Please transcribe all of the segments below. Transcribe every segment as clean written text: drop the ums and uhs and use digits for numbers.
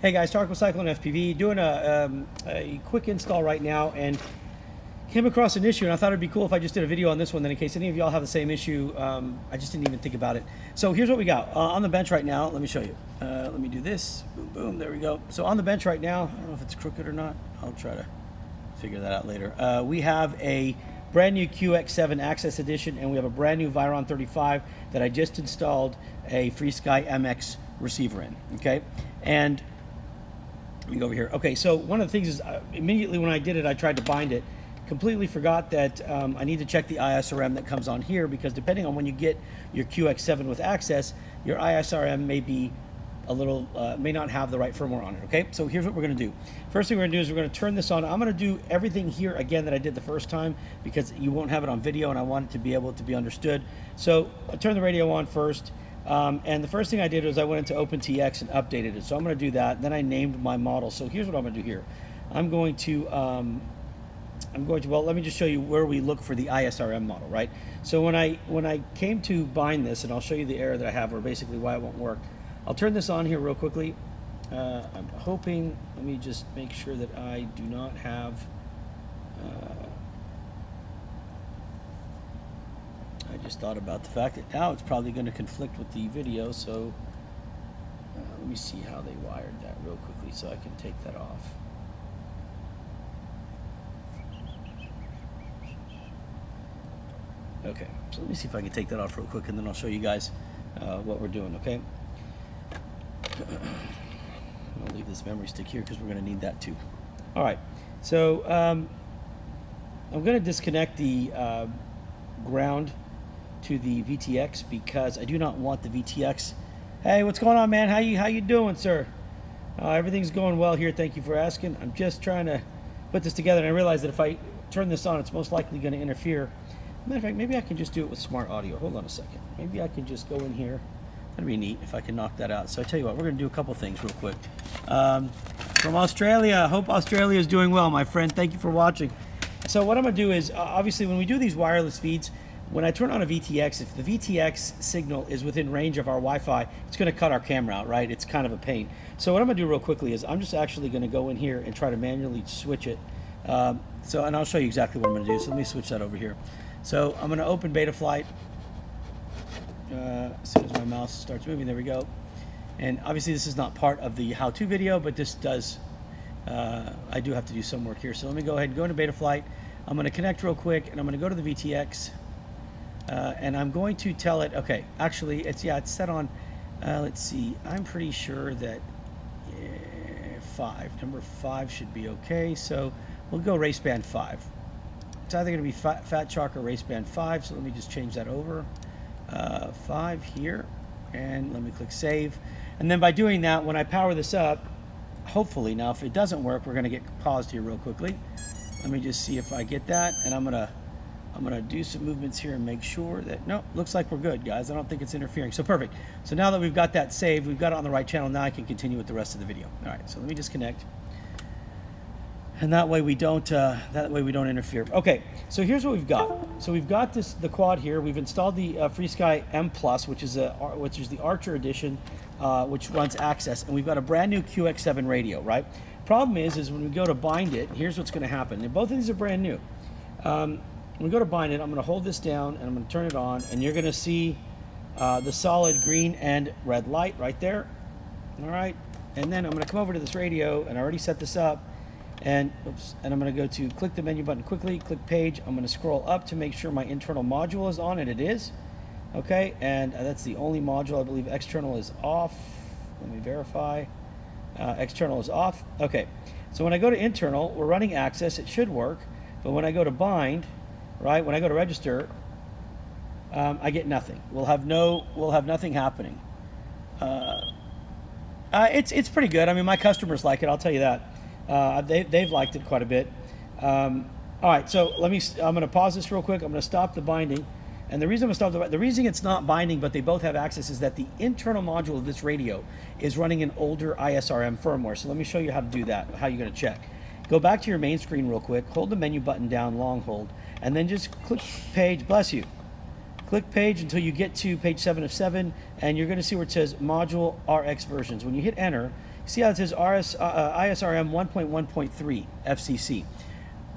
Hey guys, Tarek with CycloneFPV, doing a quick install right now, and came across an issue, and I thought it'd be cool if I just did a video on this one, then in case any of y'all have the same issue. I just didn't even think about it. So here's what we got on the bench right now. Let me show you. Let me do this. Boom, boom, there we go. So on the bench right now, I don't know if it's crooked or not. I'll try to figure that out later. We have a brand new QX7 Access Edition, and we have a brand new Viron 35 that I just installed a FrSky MX receiver in, okay? And let me go over here. Okay, so one of the things is immediately when I did it, I tried to bind it. Completely forgot that I need to check the ISRM that comes on here, because depending on when you get your QX7 with access, your ISRM may be a little, may not have the right firmware on it, okay? So here's what we're gonna do. First thing we're gonna do is we're gonna turn this on. I'm gonna do everything here again that I did the first time, because you won't have it on video and I want it to be able to be understood. So I turn the radio on first. And the first thing I did was I went into OpenTX and updated it. So I'm going to do that. Then I named my model. So here's what I'm going to do here. I'm going to, well, let me just show you where we look for the ISRM model, right? So when I came to bind this, and I'll show you the error that I have, or basically why it won't work. I'll turn this on here real quickly. I'm hoping, let me just make sure that I do not have, I just thought about the fact that now it's probably going to conflict with the video, so let me see how they wired that real quickly so I can take that off. Okay, so let me see if I can take that off real quick, and then I'll show you guys what we're doing, okay? I'll leave this memory stick here because we're going to need that too. All right, so I'm going to disconnect the ground to the VTX, because I do not want the VTX. Hey, what's going on, man? How you doing, sir? Everything's going well here. Thank you for asking. I'm just trying to put this together, and I realize that if I turn this on, it's most likely going to interfere. Matter of fact, maybe I can just do it with smart audio. Hold on a second. Maybe I can just go in here. That'd be neat if I can knock that out. So I tell you what, we're going to do a couple things real quick. From Australia, hope Australia is doing well, my friend. Thank you for watching. So what I'm going to do is, obviously, when we do these wireless feeds, when I turn on a VTX, if the VTX signal is within range of our Wi-Fi, it's going to cut our camera out, right? It's kind of a pain. So what I'm going to do real quickly is I'm just actually going to go in here and try to manually switch it. And I'll show you exactly what I'm going to do. So let me switch that over here. So I'm going to open Betaflight. As soon as my mouse starts moving, there we go. And obviously this is not part of the how-to video, but this does, I do have to do some work here. So let me go ahead and go into Betaflight. I'm going to connect real quick, and I'm going to go to the VTX. And I'm going to tell it, okay, actually, it's set on, let's see, I'm pretty sure that 5, number 5 should be okay, so we'll go raceband 5. It's either going to be Fat Shark or raceband 5, so let me just change that over, 5 here, and let me click save. And then by doing that, when I power this up, hopefully, now if it doesn't work, we're going to get paused here real quickly. Let me just see if I get that, and I'm going to do some movements here and make sure that, no, looks like we're good, guys. I don't think it's interfering. So perfect. So now that we've got that saved, we've got it on the right channel, now I can continue with the rest of the video. All right, so let me disconnect. And that way we don't interfere. Okay, so here's what we've got. So we've got the quad here. We've installed the FrSky M Plus, which is the Archer edition, which runs Access, and we've got a brand new QX7 radio, right? Problem is when we go to bind it, here's what's going to happen. And both of these are brand new. When we go to bind it, I'm going to hold this down and I'm going to turn it on, and you're going to see the solid green and red light right there. All right, and then I'm going to come over to this radio, and I already set this up, and oops, and I'm going to go to click the menu button quickly, click page. I'm going to scroll up to make sure my internal module is on, and it is. Okay, and that's the only module. I believe external is off. Let me verify. External is off. Okay, so when I go to internal, we're running Access. It should work, but when I go to bind, right, when I go to register, I get nothing. We'll have nothing happening. It's pretty good. I mean, my customers like it, I'll tell you that. They've liked it quite a bit. All right, so I'm going to pause this real quick. I'm going to stop the binding. And the reason the reason it's not binding, but they both have access, is that the internal module of this radio is running an older ISRM firmware. So let me show you how to do that, how you're going to check. Go back to your main screen real quick, hold the menu button down, long hold, and then just click page, bless you. Click page until you get to page 7 of 7, and you're going to see where it says Module RX versions. When you hit enter, See how it says ISRM 1.1.3 FCC.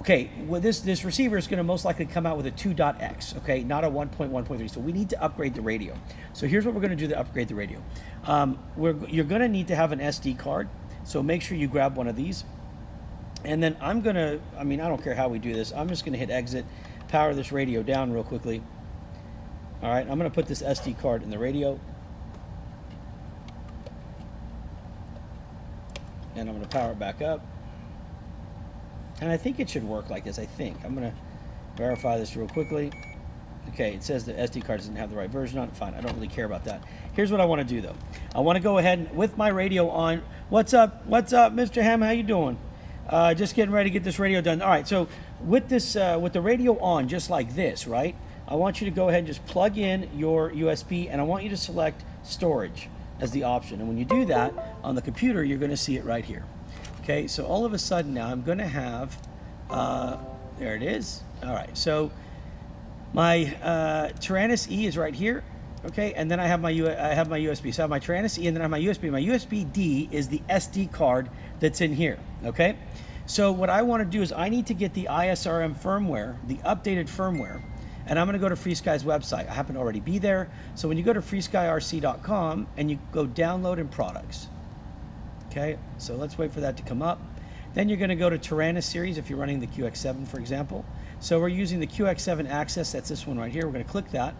Okay, well, this receiver is going to most likely come out with a 2.x, okay, not a 1.1.3. So we need to upgrade the radio. So here's what we're going to do to upgrade the radio. You're going to need to have an SD card. So make sure you grab one of these. And then I'm going to, I don't care how we do this. I'm just going to hit exit, power this radio down real quickly. All right, I'm going to put this SD card in the radio. And I'm going to power it back up. And I think it should work like this, I think. I'm going to verify this real quickly. Okay, it says the SD card doesn't have the right version on it. Fine, I don't really care about that. Here's what I want to do, though. I want to go ahead and, with my radio on. What's up, Mr. Ham? How you doing? Just getting ready to get this radio done. All right, so with this, with the radio on, just like this, right? I want you to go ahead and just plug in your USB, and I want you to select storage as the option. And when you do that on the computer, you're going to see it right here. Okay, so all of a sudden now I'm going to have, there it is. All right, so my Tyrannus E is right here. Okay, and then I have my USB. So I have my Tyrannus E, and then I have my USB. My USB D is the SD card that's in here. Okay, so what I want to do is I need to get the ISRM firmware, the updated firmware, and I'm going to go to FrSky's website. I happen to already be there. So when you go to FrSkyRC.com and you go download in products. Okay, so let's wait for that to come up. Then you're going to go to Tyrannus series if you're running the QX7, for example. So we're using the QX7 Access. That's this one right here. We're going to click that.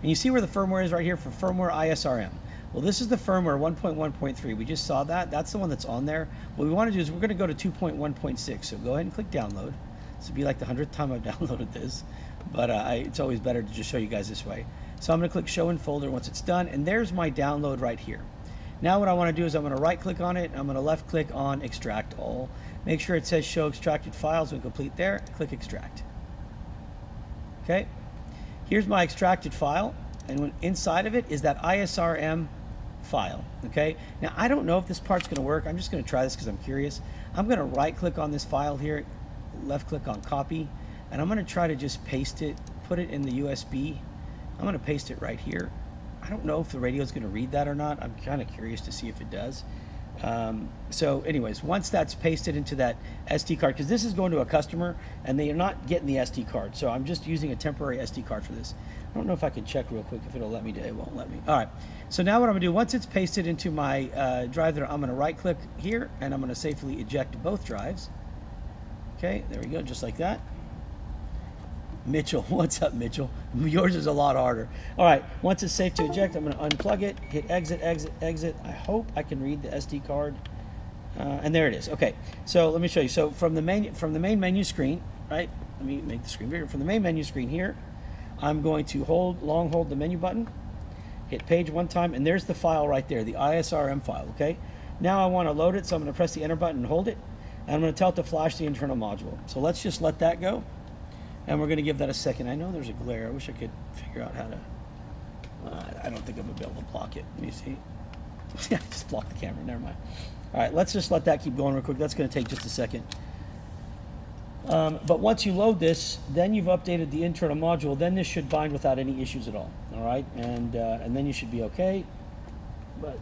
And you see where the firmware is right here for firmware ISRM. Well, this is the firmware 1.1.3. We just saw that. That's the one that's on there. What we want to do is we're going to go to 2.1.6. So go ahead and click download. This will be like the 100th time I've downloaded this. But it's always better to just show you guys this way. So I'm going to click show in folder once it's done. And there's my download right here. Now what I want to do is I'm going to right click on it. I'm going to left click on extract all. Make sure it says show extracted files when complete there. Click extract. Okay. Here's my extracted file. And inside of it is that ISRM file. Okay. Now I don't know if this part's going to work. I'm just going to try this because I'm curious. I'm going to right click on this file here. Left click on copy. And I'm going to try to just paste it. Put it in the USB. I'm going to paste it right here. I don't know if the radio is going to read that or not. I'm kind of curious to see if it does. So anyways, once that's pasted into that SD card, because this is going to a customer and they are not getting the SD card. So I'm just using a temporary SD card for this. I don't know if I can check real quick if it'll let me do it. It won't let me. All right. So now what I'm going to do, once it's pasted into my drive there, I'm going to right click here and I'm going to safely eject both drives. Okay, there we go, just like that. Mitchell, what's up, Mitchell? Yours is a lot harder. All right, once it's safe to eject, I'm going to unplug it, hit exit, exit, exit. I hope I can read the SD card. And there it is. Okay, so let me show you. So from the main menu screen, right? Let me make the screen bigger. From the main menu screen here, I'm going to long hold the menu button, hit page one time, and there's the file right there, the ISRM file, okay? Now I want to load it, so I'm going to press the enter button and hold it, and I'm going to tell it to flash the internal module. So let's just let that go. And we're going to give that a second. I know there's a glare. I wish I could figure out how to... I don't think I'm going to be able to block it. Let me see. Yeah, just block the camera. Never mind. All right, let's just let that keep going real quick. That's going to take just a second. But once you load this, then you've updated the internal module. Then this should bind without any issues at all. All right, and then you should be okay. But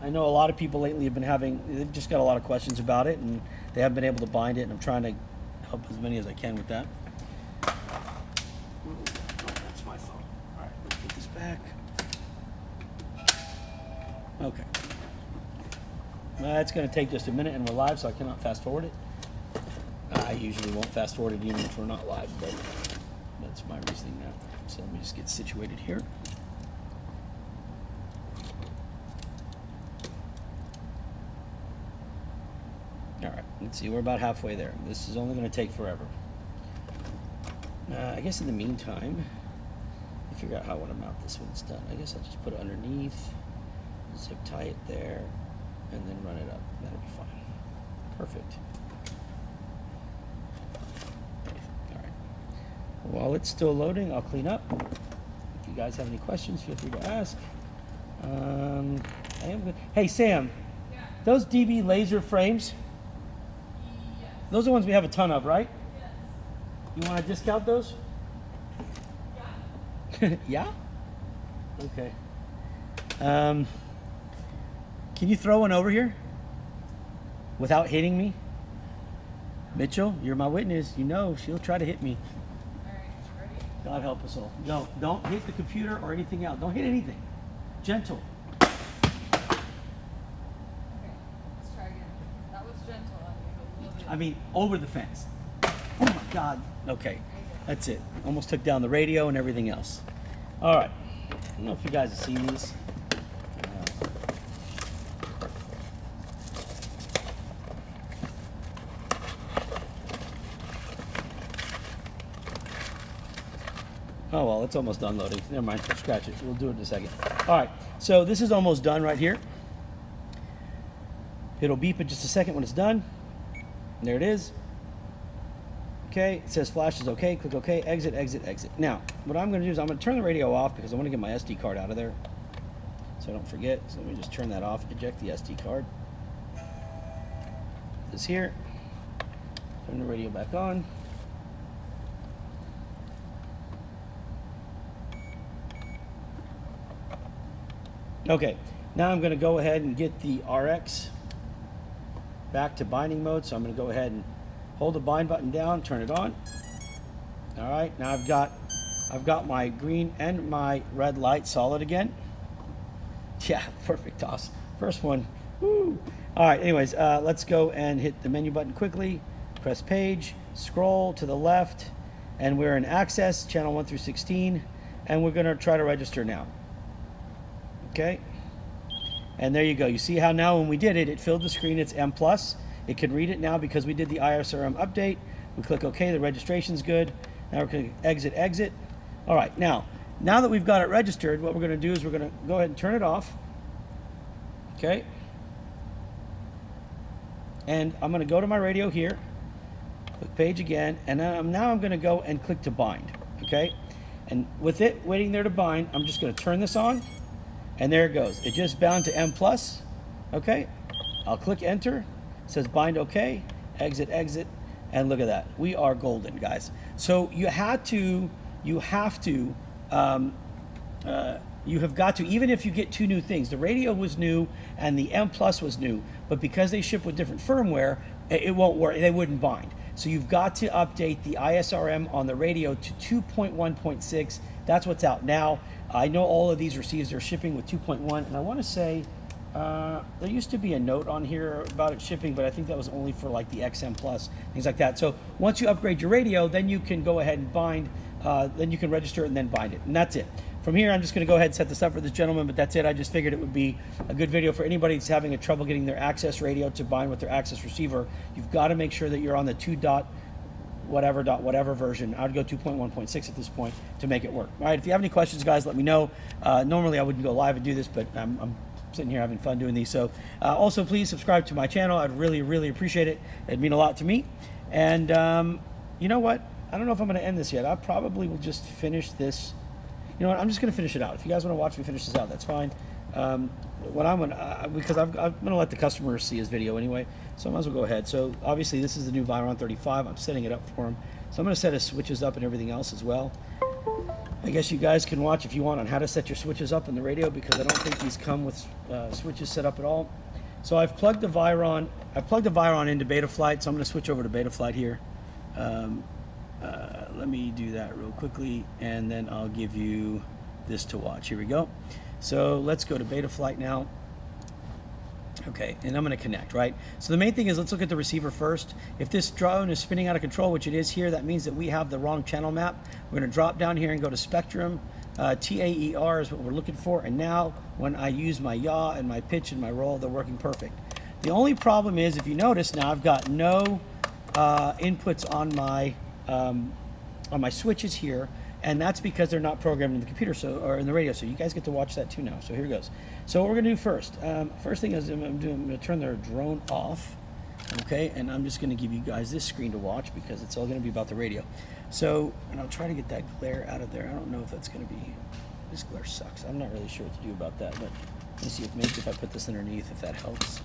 I know a lot of people lately have been they've just got a lot of questions about it, and they haven't been able to bind it, and I'm trying to help as many as I can with that. That's my phone. All right, let's put this back. Okay. It's going to take just a minute, and we're live, so I cannot fast forward it. I usually won't fast forward it even if we're not live, but that's my reasoning now. So let me just get situated here. All right, let's see, we're about halfway there. This is only going to take forever. I guess in the meantime, I'll figure out how I want to mount this when it's done. I guess I'll just put it underneath, zip tie it there, and then run it up. That'll be fine. Perfect. All right. While it's still loading, I'll clean up. If you guys have any questions, feel free to ask. I am good. Hey, Sam, yeah. Those DB laser frames, yes. Those are the ones we have a ton of, right? You want to discount those? Yeah. Yeah? Okay. Can you throw one over here without hitting me? Mitchell, you're my witness. You know she'll try to hit me. All right, ready? God help us all. No, don't hit the computer or anything else. Don't hit anything. Gentle. Okay, let's try again. That was gentle. A little bit. I mean, over the fence. Oh my God. Okay, that's it. Almost took down the radio and everything else. All right. I don't know if you guys have seen these. Oh, well, it's almost done loading. Never mind, scratch it. We'll do it in a second. All right, so this is almost done right here. It'll beep in just a second when it's done. There it is. Okay, it says flash is okay. Click OK, exit, exit, exit. Now, what I'm going to do is I'm going to turn the radio off because I want to get my SD card out of there so I don't forget. So let me just turn that off, eject the SD card. This here. Turn the radio back on. Okay, now I'm going to go ahead and get the RX back to binding mode. So I'm going to go ahead and hold the bind button down, turn it on. All right, now I've got my green and my red light solid again. Yeah, perfect toss. First one. Woo. All right, anyways, let's go and hit the menu button quickly. Press page, scroll to the left, and we're in access, channel 1 through 16, and we're going to try to register now. Okay, and there you go. You see how now when we did it, it filled the screen. It's M+. It can read it now because we did the ISRM update. We click OK, the registration's good. Now we're going to exit, exit. All right, now that we've got it registered, what we're going to do is we're going to go ahead and turn it off. Okay, and I'm going to go to my radio here, click page again, and now I'm going to go and click to bind. Okay, and with it waiting there to bind, I'm just going to turn this on. And there it goes. It just bound to M+. Okay. I'll click enter. It says bind OK. Exit, exit. And look at that. We are golden, guys. So you have got to, even if you get two new things, the radio was new and the M+ was new, but because they ship with different firmware, it won't work. They wouldn't bind. So you've got to update the ISRM on the radio to 2.1.6. That's what's out now. I know all of these receivers are shipping with 2.1, and I want to say there used to be a note on here about it shipping, but I think that was only for like the XM Plus, things like that. So once you upgrade your radio, then you can go ahead and bind, then you can register it and then bind it, and that's it. From here, I'm just going to go ahead and set this up for this gentleman, but that's it. I just figured it would be a good video for anybody that's having a trouble getting their access radio to bind with their access receiver. You've got to make sure that you're on the 2.whatever version. I would go 2.1.6 at this point to make it work. All right, if you have any questions, guys, let me know. Normally, I wouldn't go live and do this, but I'm sitting here having fun doing these. So also, please subscribe to my channel. I'd really, really appreciate it. It'd mean a lot to me. And you know what? I don't know if I'm going to end this yet. I probably will just finish this. You know what? I'm just going to finish it out. If you guys want to watch me finish this out, that's fine. What I'm going to, because I'm going to let the customer see his video anyway, so I might as well go ahead. So obviously this is the new Viron 35. I'm setting it up for him. So I'm going to set his switches up and everything else as well. I guess you guys can watch if you want on how to set your switches up in the radio, because I don't think these come with switches set up at all. So I've plugged the Viron into Betaflight, so I'm going to switch over to Betaflight here. Let me do that real quickly, and then I'll give you this to watch. Here we go. So let's go to Betaflight now. Okay, and I'm going to connect, right? So the main thing is, let's look at the receiver first. If this drone is spinning out of control, which it is here, that means that we have the wrong channel map. We're going to drop down here and go to Spectrum. TAER is what we're looking for, and now when I use my yaw and my pitch and my roll, they're working perfect. The only problem is, if you notice now, I've got no inputs on my switches here, and that's because they're not programmed in the computer, or in the radio. So you guys get to watch that too now. So here goes. So what we're gonna do first thing is I'm gonna turn their drone off, okay? And I'm just gonna give you guys this screen to watch because it's all gonna be about the radio. So, and I'll try to get that glare out of there. I don't know if that's gonna be, this glare sucks. I'm not really sure what to do about that, but let me see if maybe if I put this underneath, if that helps.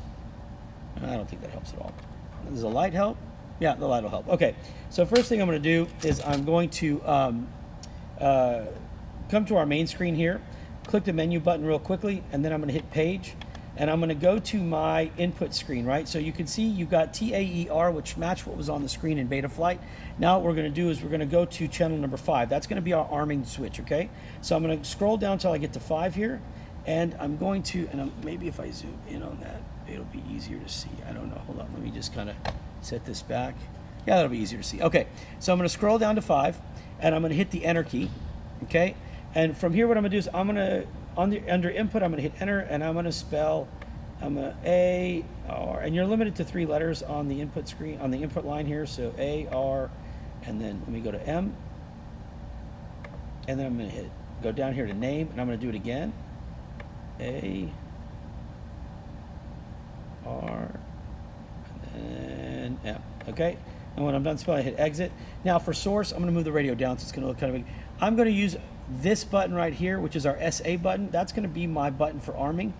I don't think that helps at all. Does the light help? Yeah, the light will help. Okay, so first thing I'm going to do is I'm going to come to our main screen here, click the menu button real quickly, and then I'm going to hit page. and I'm going to go to my input screen, right? So you can see you've got TAER, which matched what was on the screen in Betaflight. Now what we're going to do is we're going to go to channel number 5. That's going to be our arming switch, okay? So I'm going to scroll down until I get to 5 here, and I'm going to, and maybe if I zoom in on that, it'll be easier to see. I don't know. Hold on. Let me just kind of set this back. Yeah, that'll be easier to see. Okay, so I'm going to scroll down to 5, and I'm going to hit the enter key, okay? And from here, what I'm going to do is I'm going to, under input, I'm going to hit enter, and I'm going to spell, A-R, and you're limited to 3 letters on the input screen, on the input line here, so A-R, and then let me go to M, and then I'm going to go down here to name, and I'm going to do it again, A-R, and then M, okay? And when I'm done spelling, I hit exit. Now for source, I'm going to move the radio down so it's going to look kind of big. I'm going to use this button right here, which is our SA button. That's going to be my button for arming.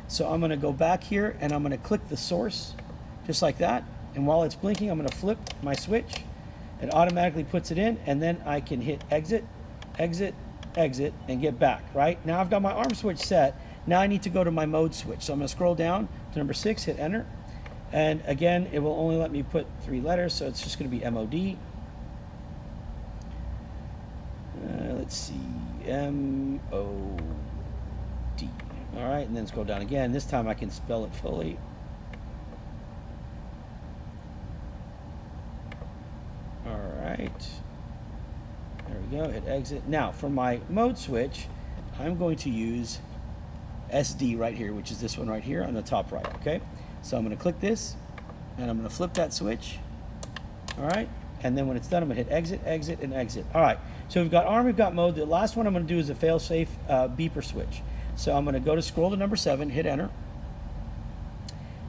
So I'm going to go back here and I'm going to click the source just like that. And while it's blinking, I'm going to flip my switch. It automatically puts it in, and then I can hit exit, exit, exit, and get back, right? Now I've got my arm switch set. Now I need to go to my mode switch. So I'm going to scroll down to number 6, hit enter. And again, it will only let me put 3 letters, so it's just going to be MOD. Let's see, MOD. All right, and then scroll down again. This time I can spell it fully. All right, there we go, hit exit. Now for my mode switch, I'm going to use SD right here, which is this one right here on the top right, okay? So I'm going to click this, and I'm going to flip that switch, all right? And then when it's done, I'm going to hit exit, exit, and exit. All right, so we've got arm, we've got mode. The last one I'm going to do is a fail-safe beeper switch. So I'm going to go to scroll to number 7, hit enter.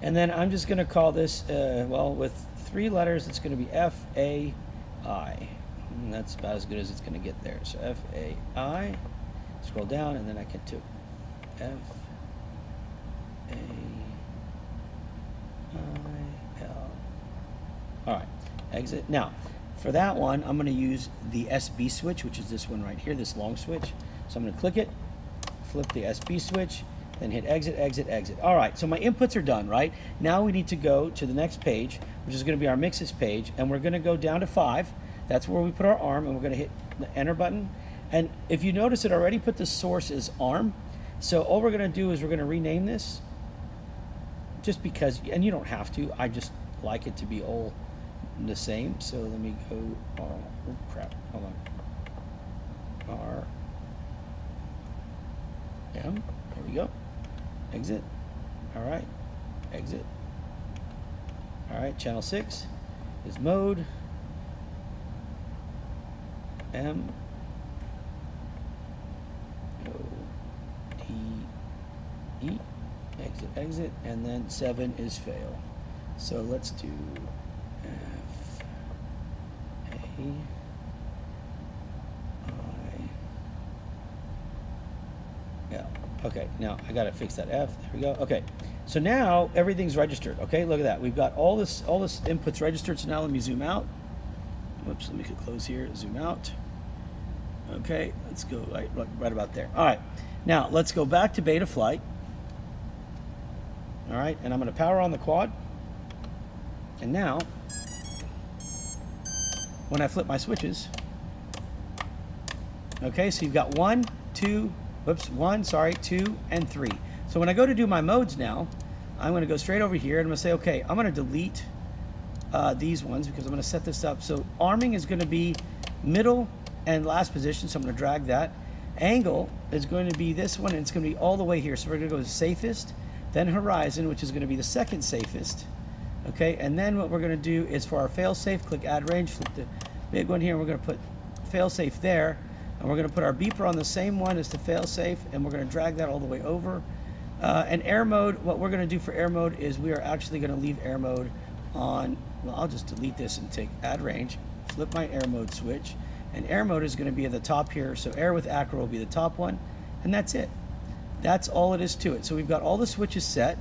And then I'm just going to call this, well, with 3 letters, it's going to be F-A-I. And that's about as good as it's going to get there. So F-A-I, scroll down, and then I can do F-A-I-L. All right, exit. Now, for that one, I'm going to use the SB switch, which is this one right here, this long switch. So I'm going to click it, flip the SB switch, then hit exit, exit, exit. All right, so my inputs are done, right? Now we need to go to the next page, which is going to be our mixes page, and we're going to go down to 5. That's where we put our arm, and we're going to hit the enter button. And if you notice, it already put the source as arm. So all we're going to do is we're going to rename this, just because, and you don't have to. I just like it to be all the same. So let me go, oh crap, hold on. R M, there we go. Exit. All right, exit. All right, channel 6 is mode. M O D E, exit, exit, and then 7 is fail. So let's do F A I L. Okay, now I gotta fix that F. There we go. Okay, so now everything's registered. Okay, look at that. We've got all this inputs registered. So now let me zoom out. Whoops, let me close here. Zoom out. Okay, let's go right about there. All right, now let's go back to Betaflight. All right, and I'm going to power on the quad. And now, when I flip my switches, okay, so you've got 1, 2, 2, and 3. So when I go to do my modes now, I'm going to go straight over here and I'm going to say, okay, I'm going to delete these ones because I'm going to set this up. So arming is going to be middle and last position, so I'm going to drag that. Angle is going to be this one, and it's going to be all the way here. So we're going to go to safest, then horizon, which is going to be the second safest. Okay, and then what we're going to do is for our fail-safe, click add range, flip the big one here, and we're going to put fail-safe there, and we're going to put our beeper on the same one as the fail-safe, and we're going to drag that all the way over. And air mode, what we're going to do for air mode is we are actually going to leave air mode on, well, I'll just delete this and take add range, flip my air mode switch, and air mode is going to be at the top here. So air with acro will be the top one, and that's it. That's all it is to it. So we've got all the switches set,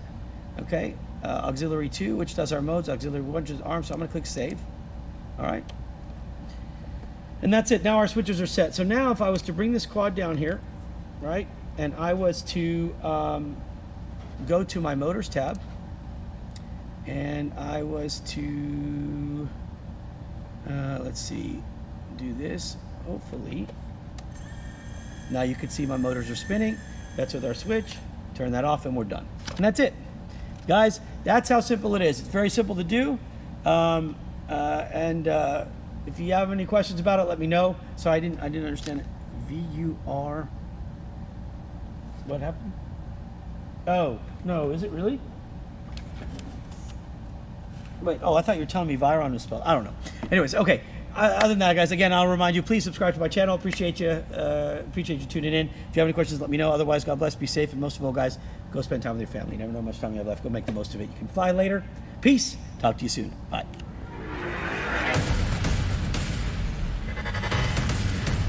okay? Auxiliary 2, which does our modes, auxiliary 1, which is arm, so I'm going to click save. All right. And that's it. Now our switches are set. So now if I was to bring this quad down here, right, and I was to go to my motors tab, and I was to, let's see, do this, hopefully. Now you can see my motors are spinning. That's with our switch. Turn that off and we're done. And that's it. Guys, that's how simple it is. It's very simple to do. If you have any questions about it, let me know. So I didn't understand it. VUR. What happened? Oh, no, is it really? Wait, oh, I thought you were telling me Viron was spelled. I don't know. Anyways, okay. Other than that, guys, again, I'll remind you, please subscribe to my channel. Appreciate you tuning in. If you have any questions, let me know. Otherwise, God bless, be safe, and most of all, guys, go spend time with your family. You never know how much time you have left. Go make the most of it. You can fly later. Peace. Talk to you soon. Bye.